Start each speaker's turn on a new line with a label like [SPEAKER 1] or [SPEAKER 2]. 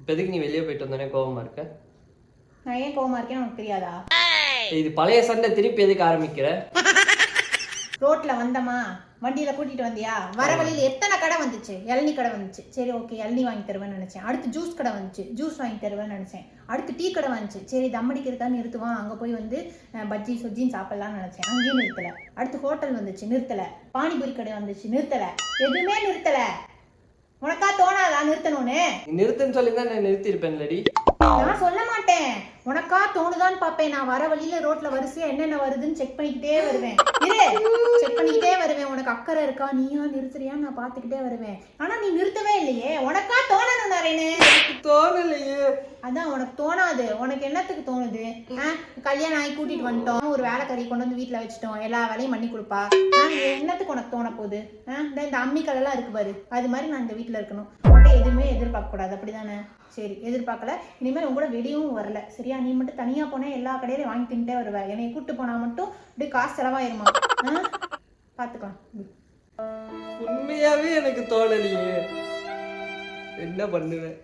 [SPEAKER 1] இப்போ எதுக்கு நீ வெளியே போயிட்டு வந்தோடனே கோவமா இருக்க?
[SPEAKER 2] நான் ஏன் கோவமா இருக்கேன்னு உனக்கு தெரியாதா?
[SPEAKER 1] இது பழைய சண்டை திருப்பி எதுக்கு ஆரம்பிக்கிற?
[SPEAKER 2] ரோட்ல வந்தமா, வண்டியில கூட்டிட்டு வந்தியா, வர வழியில எத்தனை கடை வந்துச்சு. இளநீ கடை வந்துச்சு, சரி ஓகே இளநீ வாங்கி தருவேன்னு நினைச்சேன். அடுத்து ஜூஸ் கடை வந்துச்சு, ஜூஸ் வாங்கி தருவேன்னு நினைச்சேன். அடுத்து டீ கடை வந்துச்சு, சரி தம்மடிக்கிறதுக்காக நிறுத்துவான், அங்க போய் வந்து பஜ்ஜி சொஜ்ஜின்னு சாப்பிடலாம்னு நினைச்சேன். அங்கேயும் நிறுத்தல. அடுத்து ஹோட்டல் வந்துச்சு, நிறுத்தல. பானிபூரி கடை வந்துச்சு, நிறுத்தல. எதுவுமே நிறுத்தல. உனக்கா தோணாதா நிறுத்தணும்னு?
[SPEAKER 1] நிறுத்துன்னு சொல்லி தான் நான் நிறுத்திருப்பேன் இல்லடி.
[SPEAKER 2] நான் சொல்ல மாட்டேன், உனக்கா தோணுதான்னு பாப்பேன். நான் வர வழியில ரோட்ல வரிசையா என்னென்ன வருதுன்னு செக் பண்ணிக்கிட்டே வருவேன். செக் பண்ணிக்கிட்டே வருவேன். உனக்கு அக்கறை இருக்கா, நீயா நிறுத்துறியான்னு நான் பாத்துக்கிட்டே வருவேன். ஆனா நீ நிறுத்தவே இல்லையே. உனக்கா தோணணும் நாரேனு.
[SPEAKER 1] தோணலையே.
[SPEAKER 2] அதான் உனக்கு தோணாது. உனக்கு என்னத்துக்கு தோணுது? கல்யாணம் ஆகி கூட்டிட்டு வந்துட்டோம், ஒரு வேலைக்காரி கொண்டு வந்து வீட்டுல வச்சுட்டோம், எல்லா வேலையும் பண்ணி கொடுப்பா. என்னத்துக்கு உனக்கு தோண போகுது? இந்த அம்மிக்கல் எல்லாம் இருக்கு பாரு, அது மாதிரி நான் இந்த வீட்டுல இருக்கணும். உன்கிட்ட எதுவுமே எதிர்பார்க்க கூடாது, அப்படிதானே? சரி, எதிர்பார்க்கல. இனிமேல் உங்க கூட வெளியும் வரல, சரியா? நீ மட்டும் தனியா போனே எல்லா கடையிலையும் வாங்கி தின்ட்டே வருவ. என்னை கூப்பிட்டு போனா மட்டும் இப்படி காசு செலவாயிருமா? பாத்துக்கலாம்.
[SPEAKER 1] உண்மையாவே எனக்கு தோணலையே, என்ன பண்ணுவேன்?